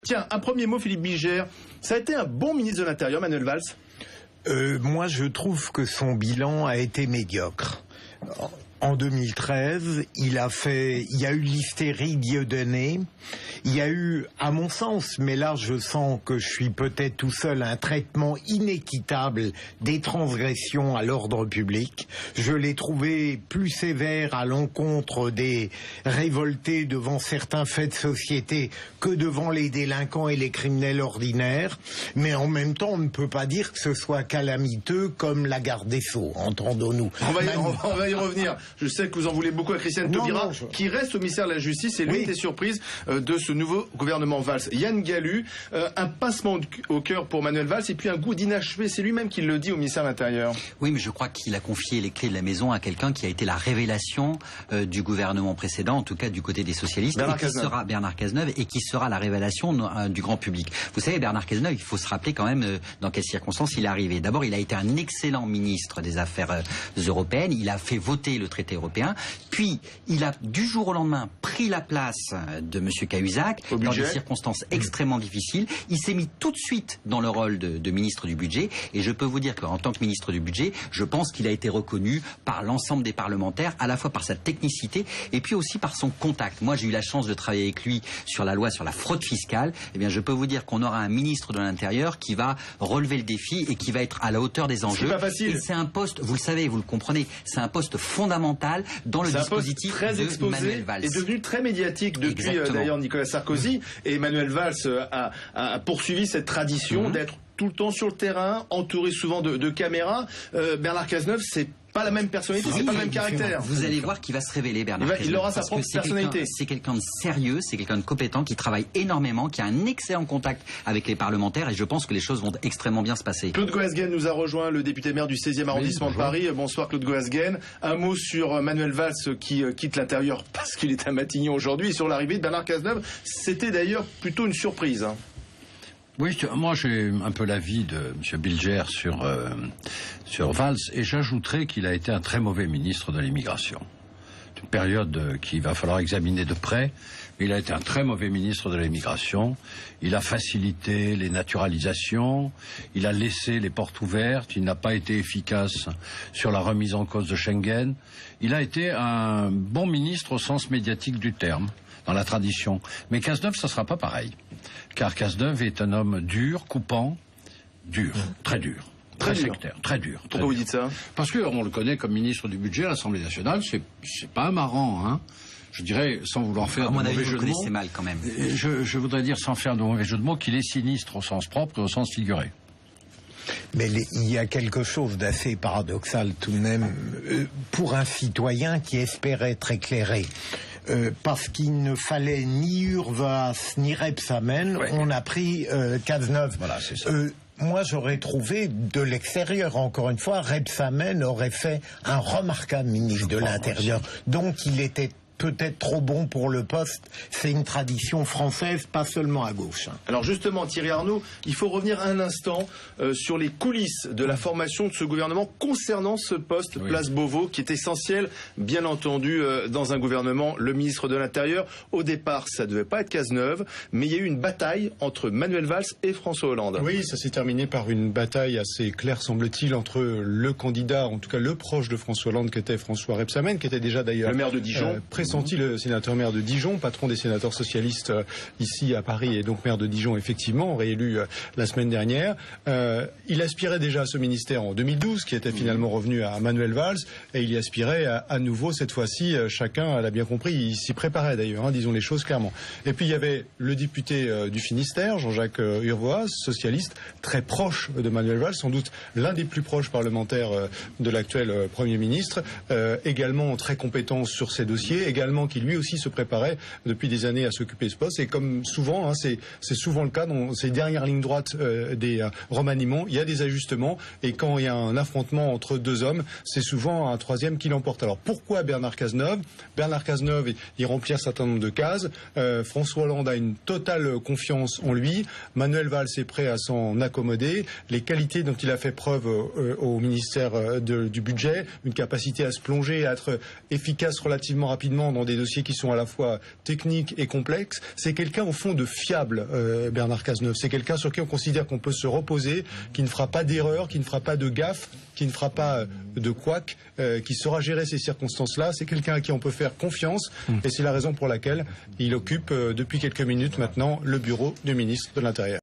Tiens, un premier mot, Philippe Bilger. Ça a été un bon ministre de l'Intérieur, Manuel Valls? Moi, je trouve que son bilan a été médiocre. En 2013, il y a eu l'hystérie Dieudonné. Il y a eu, à mon sens, mais là je sens que je suis peut-être tout seul, un traitement inéquitable des transgressions à l'ordre public. Je l'ai trouvé plus sévère à l'encontre des révoltés devant certains faits de société que devant les délinquants et les criminels ordinaires. Mais en même temps, on ne peut pas dire que ce soit calamiteux comme la garde des Sceaux, entendons-nous. On va y revenir. Je sais que vous en voulez beaucoup à Christiane Taubira, qui reste au ministère de la Justice, et lui était surprise de ce nouveau gouvernement Valls. Yann Gallu, un pincement au cœur pour Manuel Valls, et puis un goût d'inachevé. C'est lui-même qui le dit au ministère de l'Intérieur. Oui, mais je crois qu'il a confié les clés de la maison à quelqu'un qui a été la révélation du gouvernement précédent, en tout cas du côté des socialistes, Bernard Cazeneuve, et qui sera la révélation du grand public. Vous savez, Bernard Cazeneuve, il faut se rappeler quand même dans quelles circonstances il est arrivé. D'abord, il a été un excellent ministre des Affaires européennes, il a fait voter le traité européen, puis il a du jour au lendemain pris la place de M. Cahuzac dans des circonstances extrêmement difficiles. Il s'est mis tout de suite dans le rôle de ministre du budget, et je peux vous dire qu'en tant que ministre du budget, je pense qu'il a été reconnu par l'ensemble des parlementaires, à la fois par sa technicité et puis aussi par son contact. Moi, j'ai eu la chance de travailler avec lui sur la loi sur la fraude fiscale. Eh bien, je peux vous dire qu'on aura un ministre de l'Intérieur qui va relever le défi et qui va être à la hauteur des enjeux. C'est pas facile. Et c'est un poste, vous le savez, vous le comprenez, c'est un poste fondamental dans le dispositif très exposé, Manuel Valls. Est devenu très médiatique depuis d'ailleurs Nicolas Sarkozy, et Manuel Valls a poursuivi cette tradition d'être tout le temps sur le terrain, entouré souvent de caméras. Bernard Cazeneuve, c'est pas la même personnalité, c'est pas le même caractère. Vous allez voir qu'il va se révéler, Bernard Cazeneuve. Il aura sa propre personnalité. C'est quelqu'un de sérieux, c'est quelqu'un de compétent, qui travaille énormément, qui a un excellent contact avec les parlementaires, et je pense que les choses vont extrêmement bien se passer. Claude Goasguen nous a rejoint, le député maire du 16e arrondissement de Paris. Bonsoir Claude Goasguen. Un mot sur Manuel Valls qui quitte l'Intérieur parce qu'il est à Matignon aujourd'hui, et sur l'arrivée de Bernard Cazeneuve. C'était d'ailleurs plutôt une surprise. Oui, moi j'ai un peu l'avis de M. Bilger sur Valls, et j'ajouterais qu'il a été un très mauvais ministre de l'immigration. C'est une période qu'il va falloir examiner de près, mais il a été un très mauvais ministre de l'immigration. Il a facilité les naturalisations, il a laissé les portes ouvertes, il n'a pas été efficace sur la remise en cause de Schengen. Il a été un bon ministre au sens médiatique du terme, dans la tradition. Mais Cazeneuve, ça ne sera pas pareil. Car Cazeneuve est un homme dur, coupant, dur, très dur. Très sectaire, très dur. Pourquoi vous dites ça? Parce qu'on le connaît comme ministre du budget à l'Assemblée nationale, c'est pas marrant, hein. Je dirais, sans vouloir faire de mauvais jeu de mots, c'est mal quand même. Je voudrais dire, sans faire de mauvais jeu de mots, qu'il est sinistre au sens propre et au sens figuré. Mais il y a quelque chose d'assez paradoxal tout de même pour un citoyen qui espérait être éclairé. Parce qu'il ne fallait ni Urvas ni Rebsamen, on a pris Cazeneuve. Voilà, c'est ça. Moi, j'aurais trouvé de l'extérieur, encore une fois, Rebsamen aurait fait un remarquable ministre de l'Intérieur. Donc, il était peut-être trop bon pour le poste. C'est une tradition française, pas seulement à gauche. Alors justement, Thierry Arnaud, il faut revenir un instant sur les coulisses de la formation de ce gouvernement concernant ce poste Place Beauvau, qui est essentiel, bien entendu, dans un gouvernement, le ministre de l'Intérieur. Au départ, ça devait pas être Cazeneuve, mais il y a eu une bataille entre Manuel Valls et François Hollande. Oui, ça s'est terminé par une bataille assez claire, semble-t-il, entre le candidat, en tout cas le proche de François Hollande, qui était François Rebsamen, qui était déjà d'ailleurs le maire de Dijon, pressenti, le sénateur maire de Dijon, patron des sénateurs socialistes ici à Paris, et donc maire de Dijon, effectivement, réélu la semaine dernière. Il aspirait déjà à ce ministère en 2012, qui était finalement revenu à Manuel Valls, et il y aspirait à nouveau cette fois-ci. Chacun l'a bien compris, il s'y préparait d'ailleurs, hein, disons les choses clairement. Et puis il y avait le député du Finistère, Jean-Jacques Urvoas, socialiste, très proche de Manuel Valls, sans doute l'un des plus proches parlementaires de l'actuel Premier ministre, également très compétent sur ces dossiers, également qui lui aussi se préparait depuis des années à s'occuper de ce poste. Et comme souvent, hein, c'est souvent le cas dans ces dernières lignes droites des remaniements, il y a des ajustements, et quand il y a un affrontement entre deux hommes, c'est souvent un troisième qui l'emporte. Alors pourquoi Bernard Cazeneuve? Bernard Cazeneuve, il remplit un certain nombre de cases. François Hollande a une totale confiance en lui. Manuel Valls est prêt à s'en accommoder. Les qualités dont il a fait preuve au ministère du budget, une capacité à se plonger, à être efficace relativement rapidement notamment dans des dossiers qui sont à la fois techniques et complexes. C'est quelqu'un au fond de fiable, Bernard Cazeneuve. C'est quelqu'un sur qui on considère qu'on peut se reposer, qui ne fera pas d'erreur, qui ne fera pas de gaffe, qui ne fera pas de couac, qui saura gérer ces circonstances-là. C'est quelqu'un à qui on peut faire confiance et c'est la raison pour laquelle il occupe depuis quelques minutes maintenant le bureau du ministre de l'Intérieur.